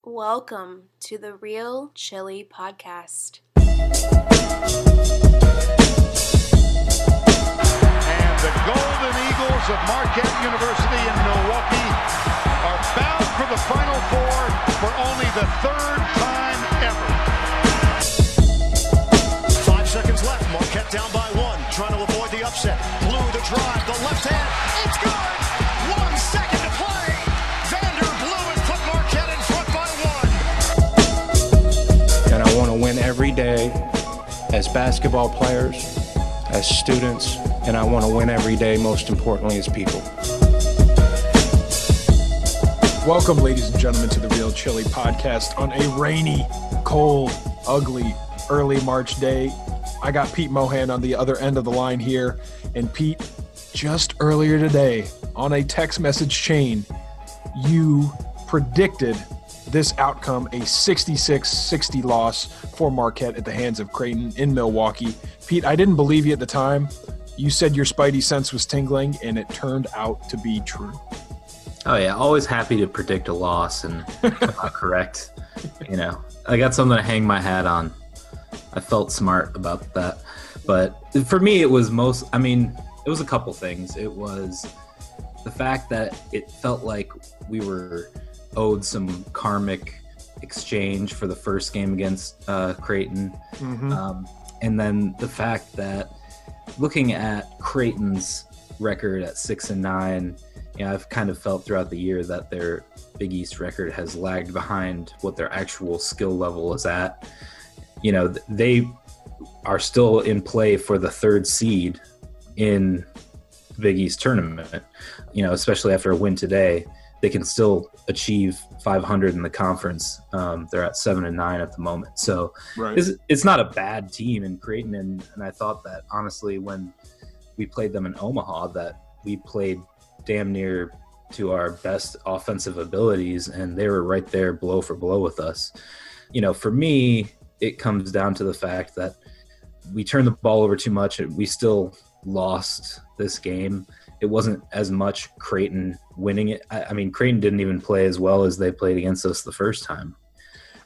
Welcome to the Real Chili Podcast. And the Golden Eagles of Marquette University in Milwaukee are bound for the Final Four for only the third time ever. 5 seconds left. Marquette down by one, trying to avoid the upset. Blue the drive, the left hand. It's good. 1 second to play. Vander Blue has put Marquette in front by one. And I want to win every day as basketball players, as students, and I want to win every day, most importantly, as people. Welcome, ladies and gentlemen, to the Real Chili Podcast on a rainy, cold, ugly, early March day. I got Pete Mohan on the other end of the line here. And Pete, just earlier today on a text message chain, you predicted this outcome, a 66-60 loss for Marquette at the hands of Creighton in Milwaukee. Pete, I didn't believe you at the time. You said your spidey sense was tingling, and it turned out to be true. Oh, yeah. Always happy to predict a loss and come out correct. You know, I got something to hang my hat on. I felt smart about that. But for me, it was it was a couple things. It was the fact that it felt like we were owed some karmic exchange for the first game against Creighton. Mm-hmm. And then the fact that looking at Creighton's record at 6-9, I've kind of felt throughout the year that their Big East record has lagged behind what their actual skill level is at. You know, they are still in play for the third seed in the Big East tournament, especially after a win today. They can still achieve 500 in the conference. They're at 7-9 at the moment. So right. It's not a bad team in Creighton. And I thought that, honestly, when we played them in Omaha, that we played damn near to our best offensive abilities, and they were right there blow for blow with us. For me, it comes down to the fact that we turned the ball over too much. We still lost this game. It wasn't as much Creighton winning it. Creighton didn't even play as well as they played against us the first time.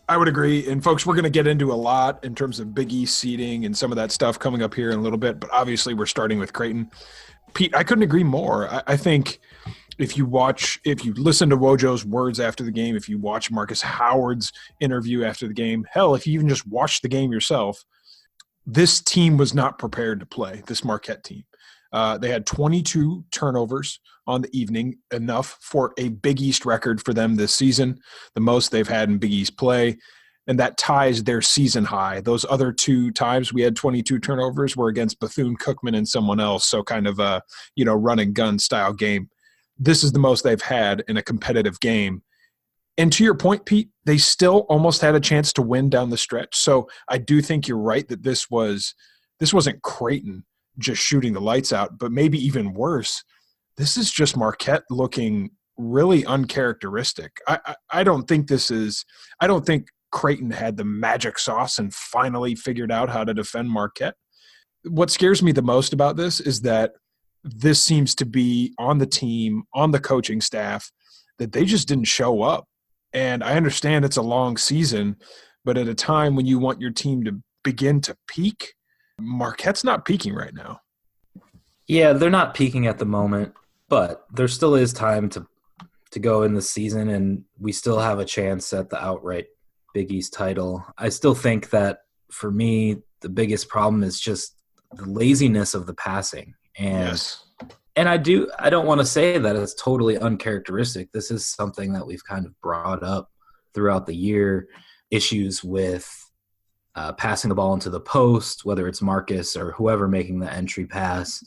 I would agree. And, folks, we're going to get into a lot in terms of Big East seeding and some of that stuff coming up here in a little bit. But obviously we're starting with Creighton. Pete, I couldn't agree more. I think if you listen to Wojo's words after the game, if you watch Marcus Howard's interview after the game, hell, if you even just watch the game yourself, this team was not prepared to play, this Marquette team. They had 22 turnovers on the evening, enough for a Big East record for them this season, the most they've had in Big East play, and that ties their season high. Those other two times we had 22 turnovers were against Bethune-Cookman and someone else, so kind of a run and gun style game. This is the most they've had in a competitive game. And to your point, Pete, they still almost had a chance to win down the stretch. So I do think you're right that this wasn't Creighton just shooting the lights out, but maybe even worse, this is just Marquette looking really uncharacteristic. I don't think Creighton had the magic sauce and finally figured out how to defend Marquette. What scares me the most about this is that this seems to be on the team, on the coaching staff, that they just didn't show up. And I understand it's a long season, but at a time when you want your team to begin to peak, Marquette's not peaking right now. Yeah, they're not peaking at the moment, but there still is time to go in the season, and we still have a chance at the outright Big East title. I still think that, for me, the biggest problem is just the laziness of the passing. And yes. And I don't want to say that it's totally uncharacteristic. This is something that we've kind of brought up throughout the year, issues with passing the ball into the post, whether it's Marcus or whoever making the entry pass,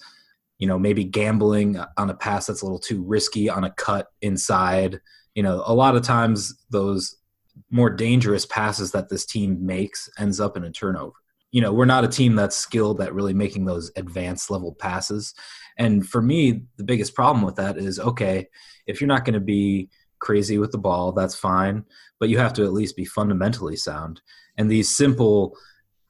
maybe gambling on a pass that's a little too risky on a cut inside. A lot of times those more dangerous passes that this team makes ends up in a turnover. We're not a team that's skilled at really making those advanced level passes. And for me, the biggest problem with that is, okay, if you're not going to be crazy with the ball, that's fine, but you have to at least be fundamentally sound. And these simple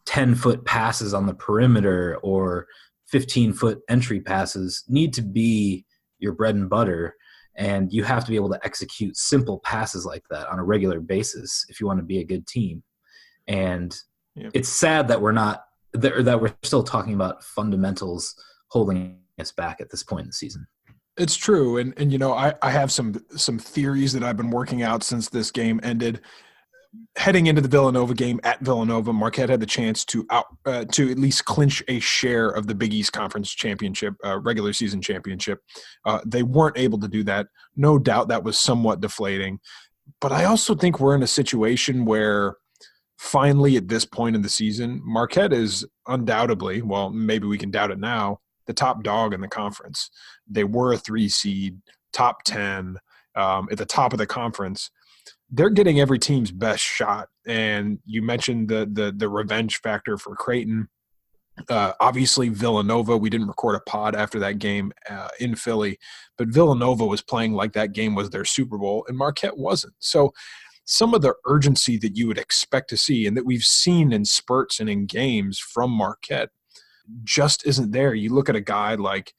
10-foot passes on the perimeter or 15-foot entry passes need to be your bread and butter. And you have to be able to execute simple passes like that on a regular basis if you want to be a good team. And it's sad that we're still talking about fundamentals holding us back at this point in the season. It's true. And you know, I have some theories that I've been working out since this game ended. Heading into the Villanova game at Villanova, Marquette had the chance to at least clinch a share of the Big East Conference championship, regular season championship. They weren't able to do that. No doubt that was somewhat deflating. But I also think we're in a situation where finally at this point in the season, Marquette is undoubtedly, well, maybe we can doubt it now, the top dog in the conference. They were a 3 seed, top 10, at the top of the conference. They're getting every team's best shot. And you mentioned the revenge factor for Creighton. Obviously, Villanova, we didn't record a pod after that game in Philly, but Villanova was playing like that game was their Super Bowl, and Marquette wasn't. So some of the urgency that you would expect to see and that we've seen in spurts and in games from Marquette just isn't there. You look at a guy like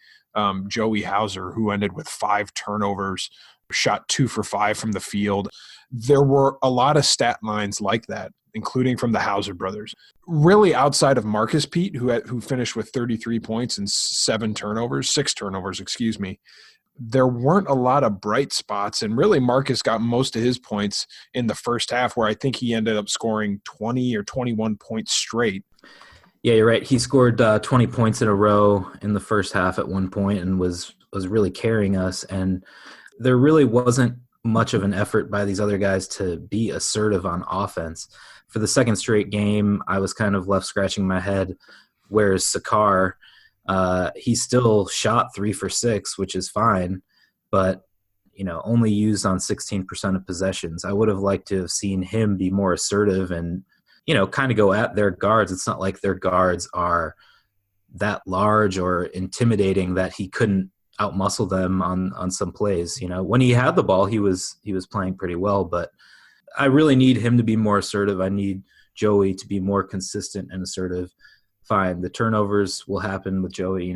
Joey Hauser, who ended with 5 turnovers, shot 2 for 5 from the field. There were a lot of stat lines like that, including from the Hauser brothers. Really outside of Marcus Pete, who finished with 33 points and 6 turnovers, there weren't a lot of bright spots. And really Marcus got most of his points in the first half, where I think he ended up scoring 20 or 21 points straight. Yeah, you're right. He scored 20 points in a row in the first half at one point and was really carrying us. And there really wasn't much of an effort by these other guys to be assertive on offense. For the second straight game, I was kind of left scratching my head. Whereas Sakar, he still shot 3 for 6, which is fine, but only used on 16% of possessions. I would have liked to have seen him be more assertive and kind of go at their guards. It's not like their guards are that large or intimidating that he couldn't outmuscle them on some plays. When he had the ball, he was playing pretty well, but I really need him to be more assertive. I need Joey to be more consistent and assertive. Fine, the turnovers will happen with Joey.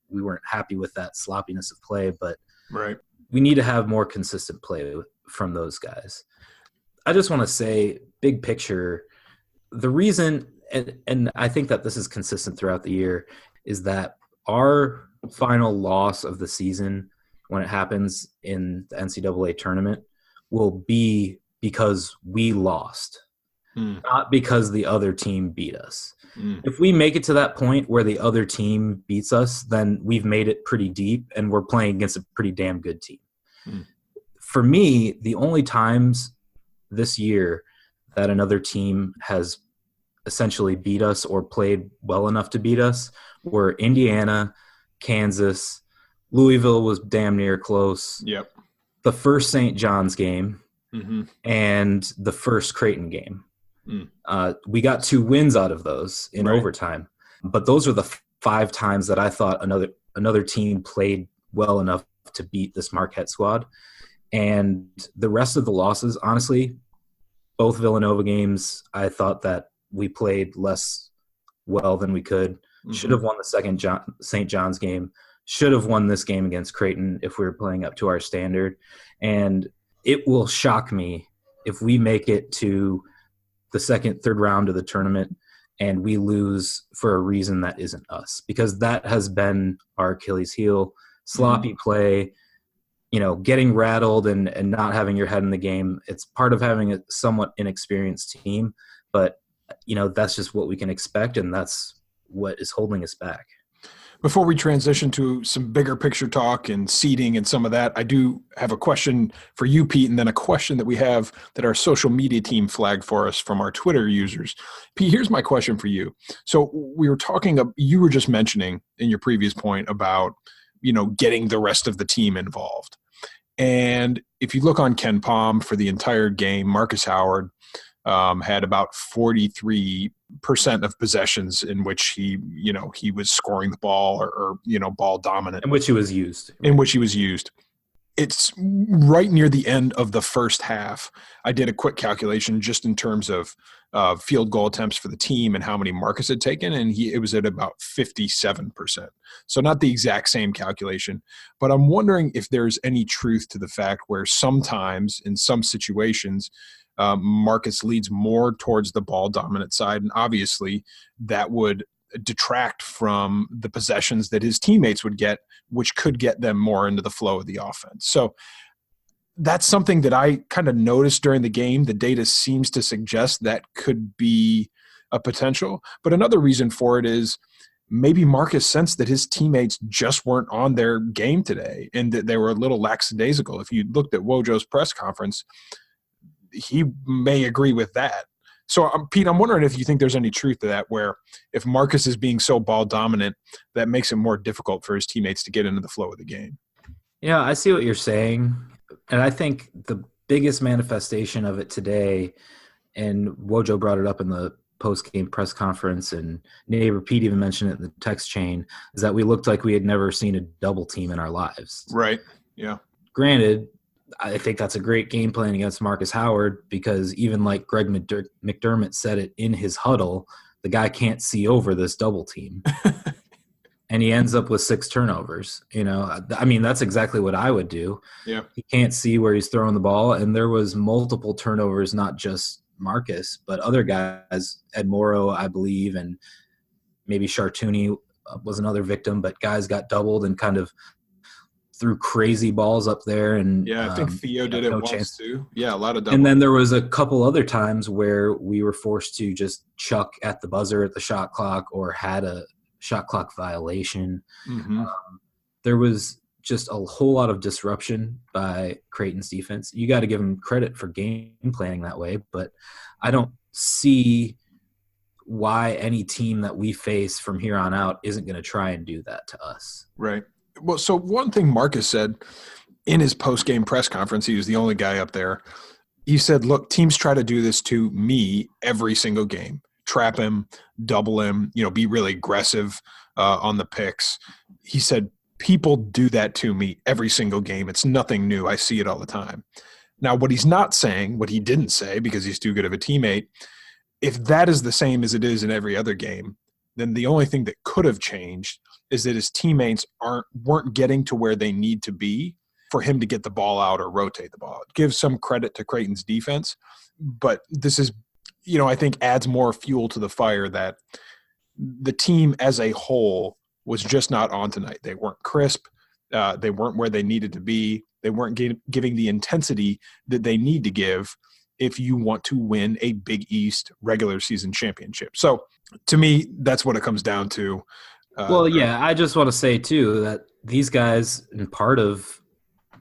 We weren't happy with that sloppiness of play, but right, we need to have more consistent play from those guys. I just want to say, big picture, the reason, and I think that this is consistent throughout the year, is that our final loss of the season, when it happens in the NCAA tournament, will be because we lost, not because the other team beat us. If we make it to that point where the other team beats us, then we've made it pretty deep and we're playing against a pretty damn good team. For me, the only times this year that another team has essentially beat us or played well enough to beat us were Indiana, Kansas, Louisville was damn near close. Yep. The first St. John's game and the first Creighton game. We got 2 wins out of those in overtime, but those are the 5 times that I thought another team played well enough to beat this Marquette squad. And the rest of the losses, honestly, both Villanova games, I thought that we played less well than we could. Should have won the second St. John's game. Should have won this game against Creighton if we were playing up to our standard. And it will shock me if we make it to the second, third round of the tournament and we lose for a reason that isn't us, because that has been our Achilles heel. Sloppy play, getting rattled and not having your head in the game. It's part of having a somewhat inexperienced team, but that's just what we can expect, and that's what is holding us back. Before we transition to some bigger picture talk and seeding and some of that, I do have a question for you, Pete, and then a question that we have that our social media team flagged for us from our Twitter users. Pete, here's my question for you. So we were you were just mentioning in your previous point about, getting the rest of the team involved. And if you look on Ken Palm for the entire game, Marcus Howard had about 43% of possessions in which he was scoring the ball or ball dominant. In which he was used. it's right near the end of the first half. I did a quick calculation just in terms of field goal attempts for the team and how many Marcus had taken, and it was at about 57%. So not the exact same calculation, but I'm wondering if there's any truth to the fact where sometimes in some situations Marcus leads more towards the ball dominant side, and obviously that would detract from the possessions that his teammates would get, which could get them more into the flow of the offense. So that's something that I kind of noticed during the game. The data seems to suggest that could be a potential. But another reason for it is maybe Marcus sensed that his teammates just weren't on their game today and that they were a little lackadaisical. If you looked at Wojo's press conference, he may agree with that. So, Pete, I'm wondering if you think there's any truth to that, where if Marcus is being so ball dominant, that makes it more difficult for his teammates to get into the flow of the game. Yeah, I see what you're saying. And I think the biggest manifestation of it today, and Wojo brought it up in the post-game press conference, and neighbor Pete even mentioned it in the text chain, is that we looked like we had never seen a double team in our lives. Right, yeah. Granted, I think that's a great game plan against Marcus Howard, because even like Greg McDermott said it in his huddle, the guy can't see over this double team. And he ends up with 6 turnovers. You know, I mean, that's exactly what I would do. Yeah. He can't see where he's throwing the ball. And there was multiple turnovers, not just Marcus, but other guys, Ed Morrow, I believe, and maybe Chartouni was another victim, but guys got doubled and kind of threw crazy balls up there. And yeah, I think Theo did it once too. Yeah, a lot of double. And then there was a couple other times where we were forced to just chuck at the buzzer at the shot clock or had a shot clock violation. Mm-hmm. There was just a whole lot of disruption by Creighton's defense. You got to give them credit for game planning that way, but I don't see why any team that we face from here on out isn't going to try and do that to us. Right. Well, so one thing Marcus said in his post-game press conference, he was the only guy up there. He said, look, teams try to do this to me every single game. Trap him, double him, be really aggressive on the picks. He said, people do that to me every single game. It's nothing new. I see it all the time. Now, what he's not saying, what he didn't say because he's too good of a teammate, if that is the same as it is in every other game, then the only thing that could have changed is that his teammates weren't getting to where they need to be for him to get the ball out or rotate the ball out. Give some credit to Creighton's defense, but this is, I think adds more fuel to the fire that the team as a whole was just not on tonight. They weren't crisp. They weren't where they needed to be. They weren't giving the intensity that they need to give if you want to win a Big East regular season championship. So to me, that's what it comes down to. I just want to say too that these guys, and part of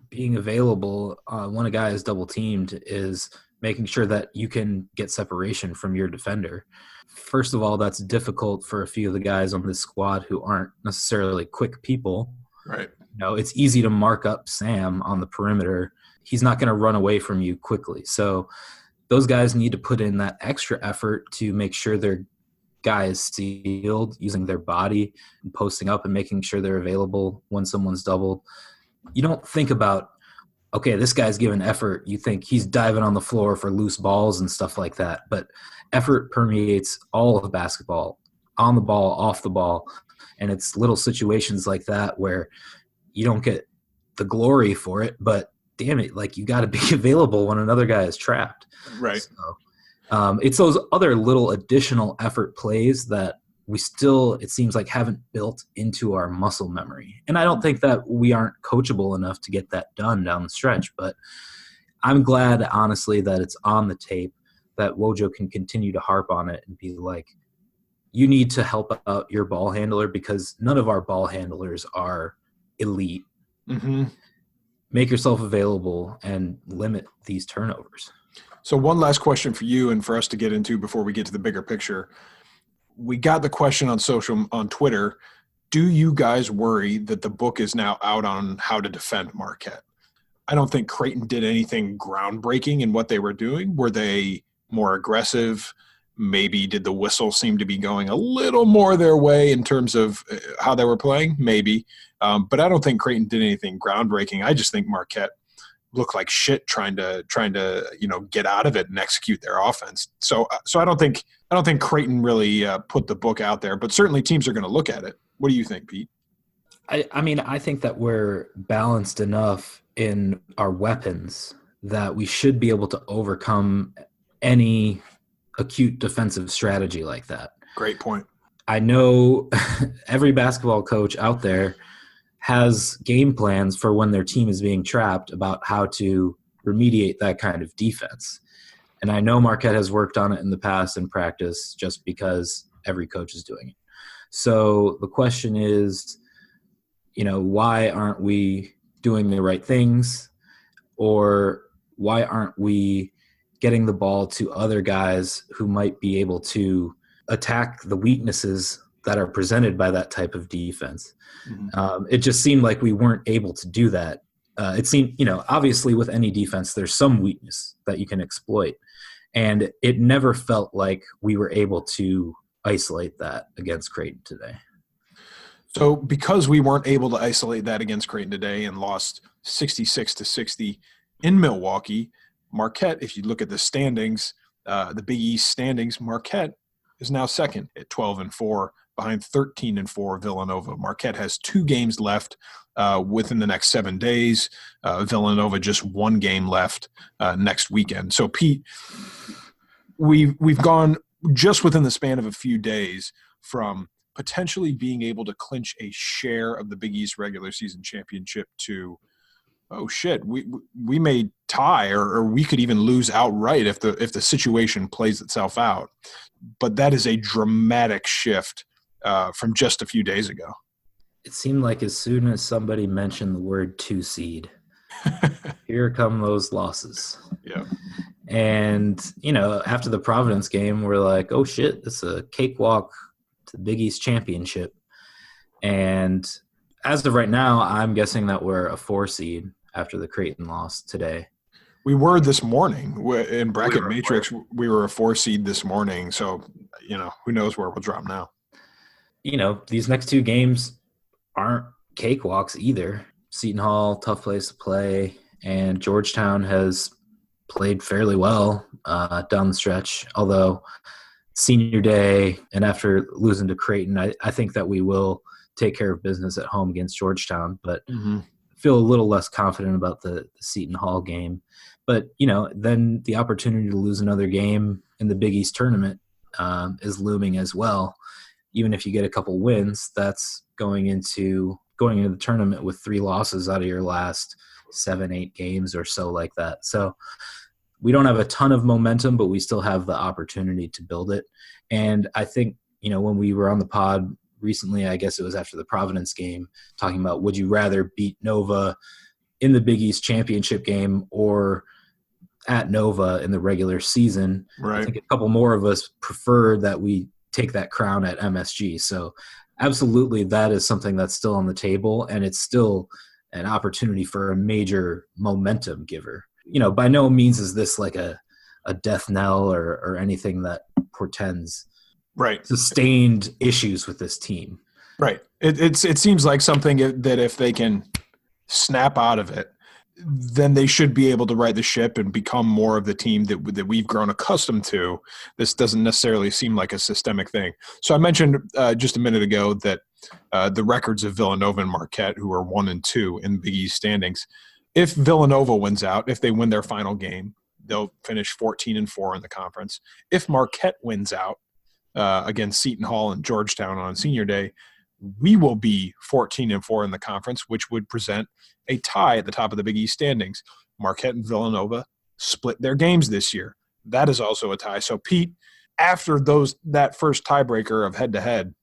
being available when a guy is double teamed is making sure that you can get separation from your defender. First of all, that's difficult for a few of the guys on this squad who aren't necessarily quick people. Right. It's easy to mark up Sam on the perimeter. He's not going to run away from you quickly. So those guys need to put in that extra effort to make sure their guy is sealed, using their body and posting up and making sure they're available when someone's doubled. You don't think about, okay, this guy's giving effort. You think he's diving on the floor for loose balls and stuff like that. But effort permeates all of basketball, on the ball, off the ball. And it's little situations like that where you don't get the glory for it, but damn it, like you got to be available when another guy is trapped. Right. So, it's those other little additional effort plays that we still, it seems like, haven't built into our muscle memory. And I don't think that we aren't coachable enough to get that done down the stretch, but I'm glad, honestly, that it's on the tape, that Wojo can continue to harp on it and be like, you need to help out your ball handler because none of our ball handlers are elite. Mm-hmm. Make yourself available and limit these turnovers. So one last question for you and for us to get into before we get to the bigger picture. We got the question on Twitter. Do you guys worry that the book is now out on how to defend Marquette? I don't think Creighton did anything groundbreaking in what they were doing. Were they more aggressive, Maybe did the whistle seem to be going a little more their way in terms of how they were playing? Maybe. But I don't think Creighton did anything groundbreaking. I just think Marquette looked like shit trying to get out of it and execute their offense. So I don't think Creighton really put the book out there, but certainly teams are going to look at it. What do you think, Pete? I mean, I think that we're balanced enough in our weapons that we should be able to overcome any acute defensive strategy like that. Great point. I know every basketball coach out there has game plans for when their team is being trapped about how to remediate that kind of defense. And I know Marquette has worked on it in the past in practice just because every coach is doing it. So the question is, why aren't we doing the right things? Or why aren't we getting the ball to other guys who might be able to attack the weaknesses that are presented by that type of defense? Mm-hmm. It just seemed like we weren't able to do that. It seemed, obviously with any defense, there's some weakness that you can exploit. And it never felt like we were able to isolate that against Creighton today. So because we weren't able to isolate that against Creighton today and lost 66-60 in Milwaukee, Marquette, if you look at the standings, the Big East standings, Marquette is now second at 12-4 behind 13-4 Villanova. Marquette has 2 games left within the next 7 days. Villanova just 1 game left next weekend. So Pete, we've gone just within the span of a few days from potentially being able to clinch a share of the Big East regular season championship to, oh shit, we may tie or we could even lose outright if the situation plays itself out. But that is a dramatic shift from just a few days ago. It seemed like as soon as somebody mentioned the word 2 seed, here come those losses. Yeah. And, after the Providence game, we're like, oh shit, it's a cakewalk to the Big East championship. And as of right now, I'm guessing that we're a 4 seed after the Creighton loss today. We were this morning in Bracket Matrix. We were a 4 seed this morning. So, who knows where we'll drop now. These next 2 games aren't cakewalks either. Seton Hall, tough place to play. And Georgetown has played fairly well down the stretch. Although senior day and after losing to Creighton, I think that we will take care of business at home against Georgetown. But feel a little less confident about the Seton Hall game. But, then the opportunity to lose another game in the Big East tournament is looming as well. Even if you get a couple wins, that's going into the tournament with 3 losses out of your last 7-8 games or so like that. So we don't have a ton of momentum, but we still have the opportunity to build it. And I think, when we were on the pod recently, I guess it was after the Providence game, talking about would you rather beat Nova in the Big East championship game or at Nova in the regular season? Right. I think a couple more of us prefer that we take that crown at MSG. So absolutely, that is something that's still on the table, and it's still an opportunity for a major momentum giver. By no means is this like a death knell or anything that portends sustained issues with this team. Right. It seems like something that if they can snap out of it, then they should be able to right the ship and become more of the team that we've grown accustomed to. This doesn't necessarily seem like a systemic thing. So I mentioned just a minute ago that the records of Villanova and Marquette, who are 1 and 2 in Big East standings, if Villanova wins out, if they win their final game, they'll finish 14-4 in the conference. If Marquette wins out against Seton Hall and Georgetown on senior day, we will be 14-4 in the conference, which would present a tie at the top of the Big East standings. Marquette and Villanova split their games this year. That is also a tie. So, Pete, after that first tiebreaker of head-to-head,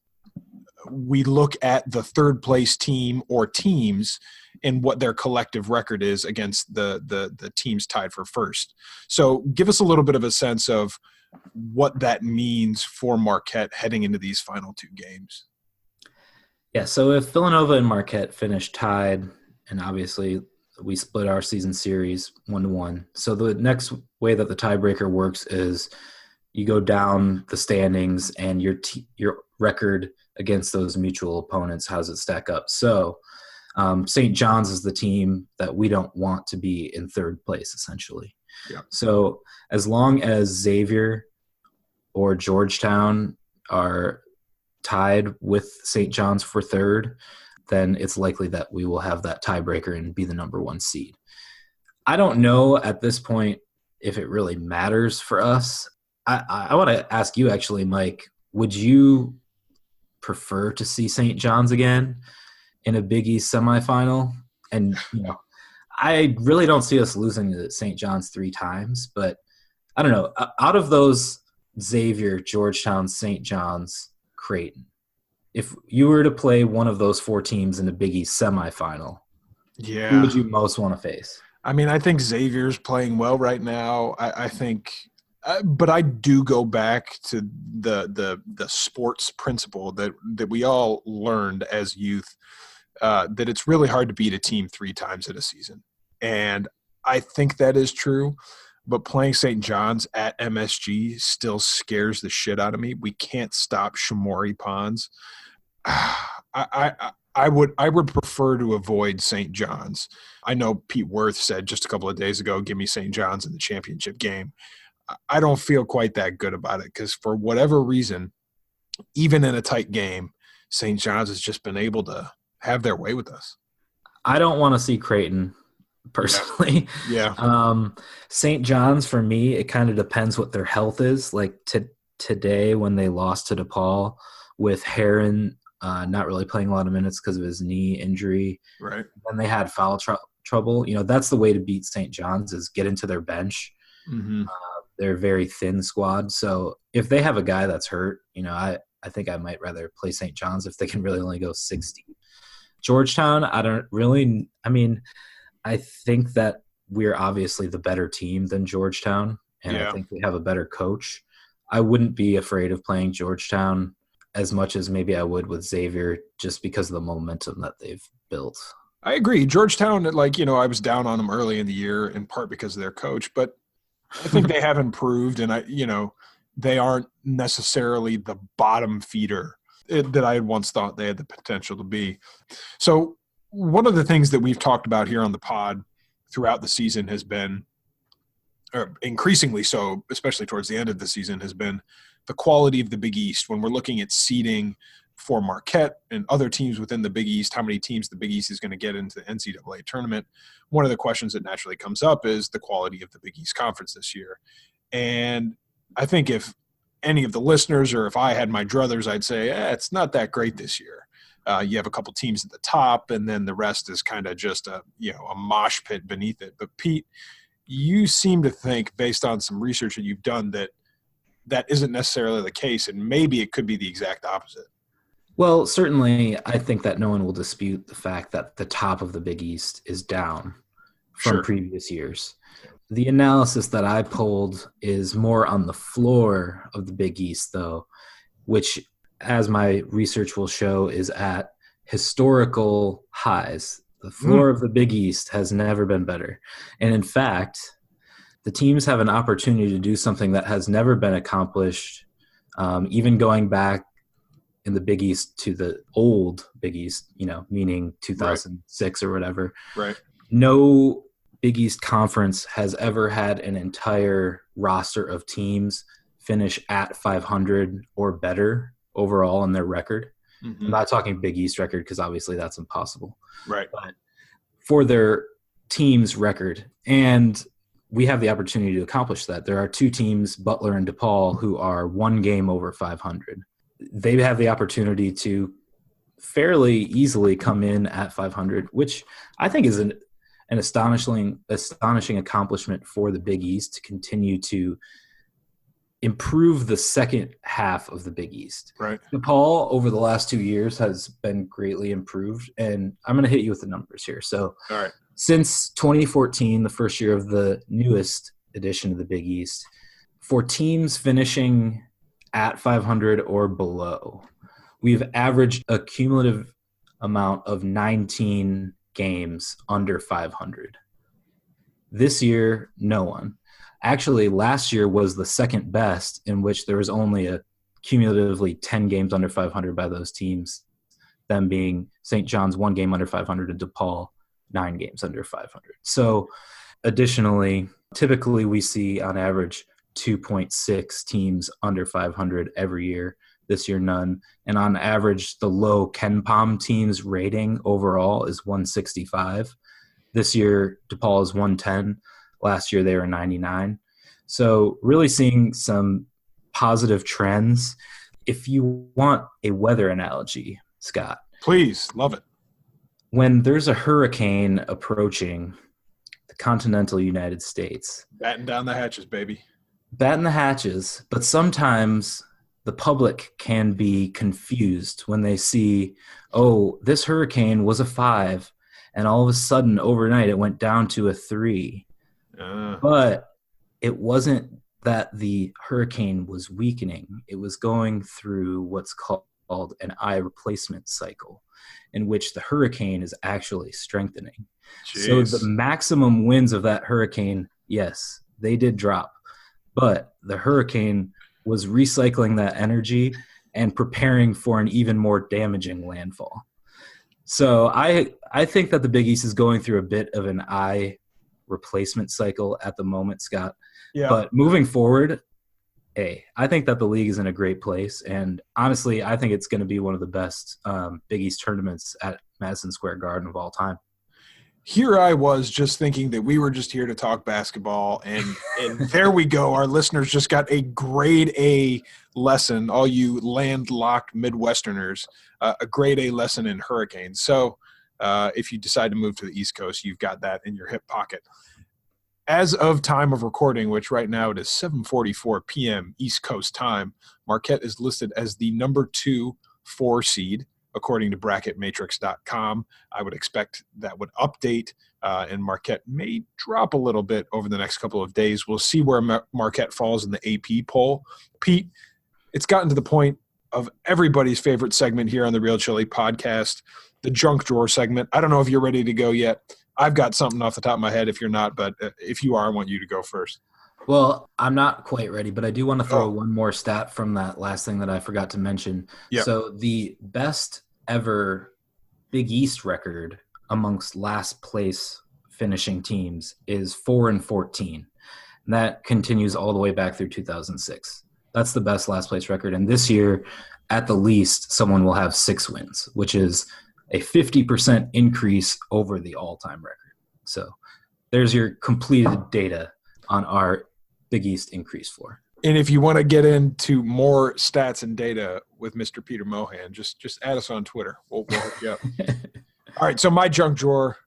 we look at the third-place team or teams and what their collective record is against the teams tied for first. So give us a little bit of a sense of what that means for Marquette heading into these final 2 games. Yeah, so if Villanova and Marquette finish tied, and obviously we split our season series 1-1. So the next way that the tiebreaker works is you go down the standings and your record against those mutual opponents, how's it stack up? So St. John's is the team that we don't want to be in third place, essentially. Yeah. So as long as Xavier or Georgetown are tied with St. John's for third, then it's likely that we will have that tiebreaker and be the number 1 seed. I don't know at this point if it really matters for us. I want to ask you, actually, Mike, would you prefer to see St. John's again in a Big East semifinal? And, I really don't see us losing to St. John's 3 times, but I don't know. Out of those Xavier, Georgetown, St. John's, Creighton, if you were to play one of those 4 teams in a Big East semifinal, who would you most want to face? I mean, I think Xavier's playing well right now. I think but I do go back to the sports principle that we all learned as youth, that it's really hard to beat a team 3 times in a season. And I think that is true, but playing St. John's at MSG still scares the shit out of me. We can't stop Shamori Pons. I would prefer to avoid St. John's. I know Pete Worth said just a couple of days ago, give me St. John's in the championship game. I don't feel quite that good about it because for whatever reason, even in a tight game, St. John's has just been able to have their way with us. I don't want to see Creighton personally. Yeah. St. John's, for me, it kind of depends what their health is. Like today when they lost to DePaul with Heron not really playing a lot of minutes because of his knee injury. Right. Then they had foul trouble. That's the way to beat St. John's is get into their bench. Mm-hmm. They're a very thin squad. So if they have a guy that's hurt, I think I might rather play St. John's if they can really only go 60. Georgetown, I think that we're obviously the better team than Georgetown, and I think we have a better coach. I wouldn't be afraid of playing Georgetown as much as maybe I would with Xavier just because of the momentum that they've built. I agree. Georgetown, I was down on them early in the year in part because of their coach, but I think they have improved, and they aren't necessarily the bottom feeder that I had once thought they had the potential to be. So one of the things that we've talked about here on the pod throughout the season has been, or increasingly so, especially towards the end of the season, has been the quality of the Big East. When we're looking at seeding for Marquette and other teams within the Big East, how many teams the Big East is going to get into the NCAA tournament, one of the questions that naturally comes up is the quality of the Big East Conference this year. And I think if any of the listeners or if I had my druthers, I'd say, it's not that great this year. You have a couple teams at the top, and then the rest is kind of just a mosh pit beneath it. But Pete, you seem to think, based on some research that you've done, that isn't necessarily the case, and maybe it could be the exact opposite. Well, certainly I think that no one will dispute the fact that the top of the Big East is down from previous years. The analysis that I pulled is more on the floor of the Big East, though, which, as my research will show, is at historical highs. The floor of the Big East has never been better. And in fact, the teams have an opportunity to do something that has never been accomplished, even going back in the Big East to the old Big East, meaning 2006 or whatever. Right. No Big East conference has ever had an entire roster of teams finish at 500 or better overall in their record. Mm-hmm. I'm not talking Big East record because obviously that's impossible. Right. But for their team's record, and we have the opportunity to accomplish that. There are 2 teams, Butler and DePaul, who are 1 game over 500. They have the opportunity to fairly easily come in at 500, which I think is an astonishing accomplishment for the Big East to continue to improve the second half of the Big East. Right. DePaul over the last 2 years has been greatly improved, and I'm going to hit you with the numbers here. So, all right. Since 2014, the first year of the newest edition of the Big East, for teams finishing at 500 or below, we've averaged a cumulative amount of 19 games under 500. This year, no one. Actually, last year was the second best, in which there was only a cumulatively 10 games under 500 by those teams, them being St. John's 1 game under 500 and DePaul 9 games under 500. So additionally, typically we see on average 2.6 teams under 500 every year. This year, none. And on average, the low KenPom teams rating overall is 165. This year, DePaul is 110. Last year, they were 99. So really seeing some positive trends. If you want a weather analogy, Scott. Please, love it. When there's a hurricane approaching the continental United States. Batten down the hatches, baby. Batten the hatches, but sometimes the public can be confused when they see, oh, this hurricane was a 5, and all of a sudden overnight it went down to a 3. But it wasn't that the hurricane was weakening. It was going through what's called an eye replacement cycle, in which the hurricane is actually strengthening. Jeez. So the maximum winds of that hurricane, yes, they did drop, but the hurricane was recycling that energy and preparing for an even more damaging landfall. So I think that the Big East is going through a bit of an eye replacement cycle at the moment, Scott. Yeah. But moving forward, I think that the league is in a great place. And honestly, I think it's going to be one of the best Big East tournaments at Madison Square Garden of all time. Here I was just thinking that we were just here to talk basketball, and there we go. Our listeners just got a grade A lesson, all you landlocked Midwesterners, a grade A lesson in hurricanes. So if you decide to move to the East Coast, you've got that in your hip pocket. As of time of recording, which right now it is 7:44 p.m. East Coast time, Marquette is listed as the number 2 4 seed, according to bracketmatrix.com. I would expect that would update, and Marquette may drop a little bit over the next couple of days. We'll see where Marquette falls in the AP poll. Pete, it's gotten to the point of everybody's favorite segment here on the Real Chili podcast, the junk drawer segment. I don't know if you're ready to go yet. I've got something off the top of my head if you're not, but if you are, I want you to go first. Well, I'm not quite ready, but I do want to throw one more stat from that last thing that I forgot to mention. Yep. So the best ever Big East record amongst last place finishing teams is 4-14. And that continues all the way back through 2006. That's the best last place record. And this year, at the least, someone will have 6 wins, which is a 50% increase over the all-time record. So there's your completed data on our Big East increase floor. And if you want to get into more stats and data with Mr. Peter Mohan, just add us on Twitter. We'll hook you up. All right, so my junk drawer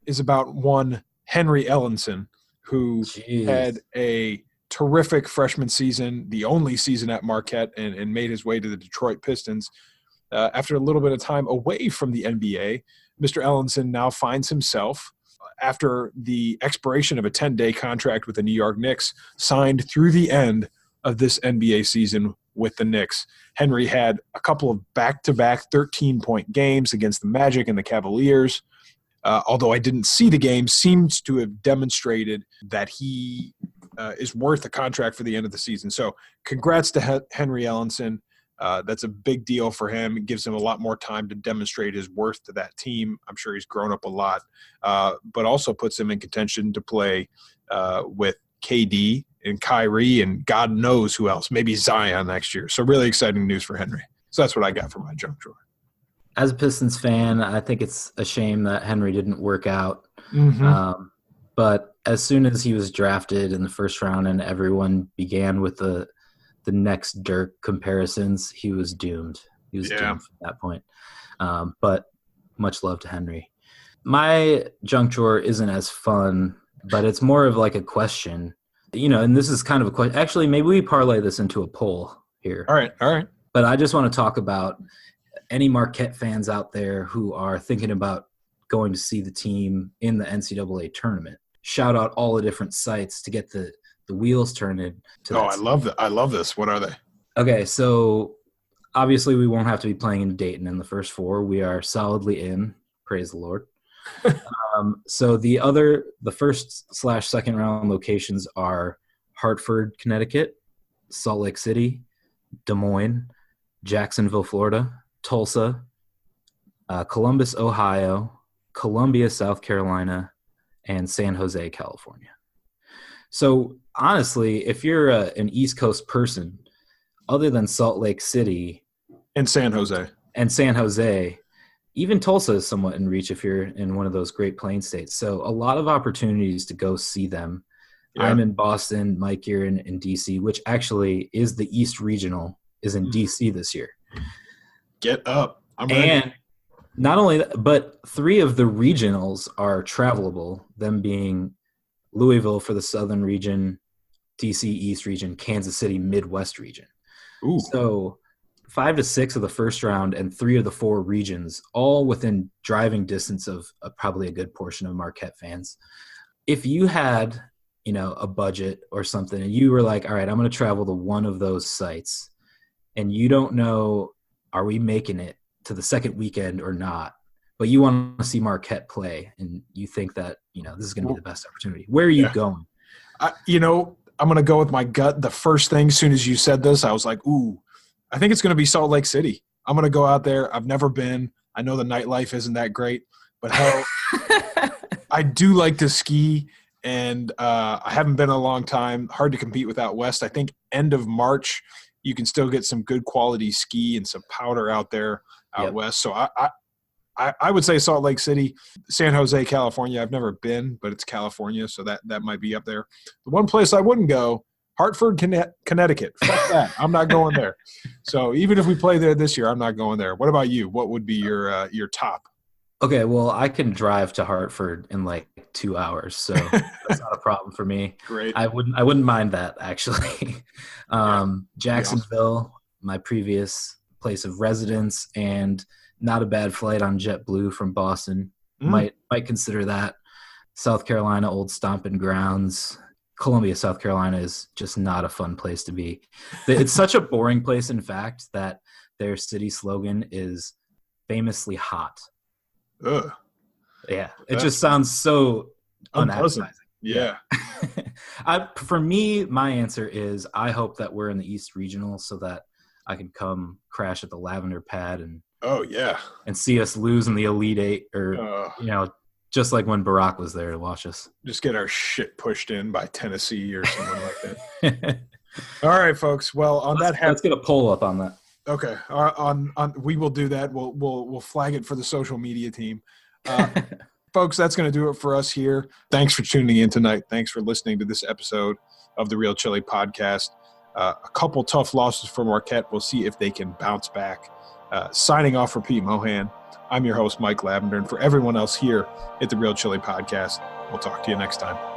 is about one Henry Ellenson, who had a terrific freshman season, the only season at Marquette, and made his way to the Detroit Pistons. After a little bit of time away from the NBA, Mr. Ellenson now finds himself, after the expiration of a 10-day contract with the New York Knicks, signed through the end of this NBA season with the Knicks. Henry had a couple of back-to-back 13-point games against the Magic and the Cavaliers. Although I didn't see the game, seems to have demonstrated that he is worth a contract for the end of the season. So congrats to Henry Ellenson. That's a big deal for him. It gives him a lot more time to demonstrate his worth to that team. I'm sure he's grown up a lot, but also puts him in contention to play with KD and Kyrie and God knows who else, maybe Zion next year. So really exciting news for Henry. So that's what I got for my junk drawer. As a Pistons fan, I think it's a shame that Henry didn't work out. Mm-hmm. But as soon as he was drafted in the first round and everyone began with the next Dirk comparisons, he was doomed. He was doomed from that point. But much love to Henry. My junk drawer isn't as fun, but it's more of like a question. You know, and this is kind of a question. Actually, maybe we parlay this into a poll here. All right. But I just want to talk about any Marquette fans out there who are thinking about going to see the team in the NCAA tournament. Shout out all the different sites to get the wheels turning. I love this. What are they? Okay, so obviously we won't have to be playing in Dayton in the first 4. We are solidly in. Praise the Lord. So the first/second round locations are Hartford, Connecticut, Salt Lake City, Des Moines, Jacksonville, Florida, Tulsa, Columbus, Ohio, Columbia, South Carolina, and San Jose, California. So honestly, if you're an East Coast person, other than Salt Lake City And San Jose, even Tulsa is somewhat in reach if you're in one of those Great Plains states. So a lot of opportunities to go see them. Yeah. I'm in Boston, Mike, you're in DC, which actually is the East Regional, is in DC this year. Get up. I'm ready. And not only that, but 3 of the regionals are travelable, them being Louisville for the Southern region, DC East region, Kansas City Midwest region. Ooh. So 5 to 6 of the first round and 3 of the 4 regions, all within driving distance of probably a good portion of Marquette fans. If you had, a budget or something and you were like, all right, I'm going to travel to one of those sites and you don't know, are we making it to the second weekend or not, but you want to see Marquette play and you think that, this is going to be the best opportunity. Where are you going? I'm going to go with my gut. The first thing, as soon as you said this, I was like, ooh, I think it's going to be Salt Lake City. I'm going to go out there. I've never been. I know the nightlife isn't that great, but hell, I do like to ski, and I haven't been in a long time. Hard to compete with out west. I think end of March, you can still get some good quality ski and some powder out there out west. So I would say Salt Lake City. San Jose, California, I've never been, but it's California, so that might be up there. The one place I wouldn't go, Hartford, Connecticut. Fuck that. I'm not going there. So even if we play there this year, I'm not going there. What about you? What would be your top? Okay, well, I can drive to Hartford in like 2 hours, so that's not a problem for me. Great. I wouldn't mind that, actually. Jacksonville, my previous place of residence, and not a bad flight on JetBlue from Boston. Might consider that. South Carolina, old stomping grounds. Columbia, South Carolina is just not a fun place to be. It's such a boring place, in fact, that their city slogan is famously hot. Ugh. Yeah, it just sounds so unappetizing. Yeah. For me, my answer is I hope that we're in the East Regional so that I can come crash at the Lavender Pad and and see us lose in the Elite Eight, or just like when Barack was there to watch us. Just get our shit pushed in by Tennessee or someone like that. All right, folks. Well, let's get a poll up on that. Okay. On we will do that. We'll flag it for the social media team. Folks, that's going to do it for us here. Thanks for tuning in tonight. Thanks for listening to this episode of the Real Chili Podcast. A couple tough losses for Marquette. We'll see if they can bounce back. Signing off for Pete Mohan. I'm your host, Mike Lavender. And for everyone else here at the Real Chili Podcast, we'll talk to you next time.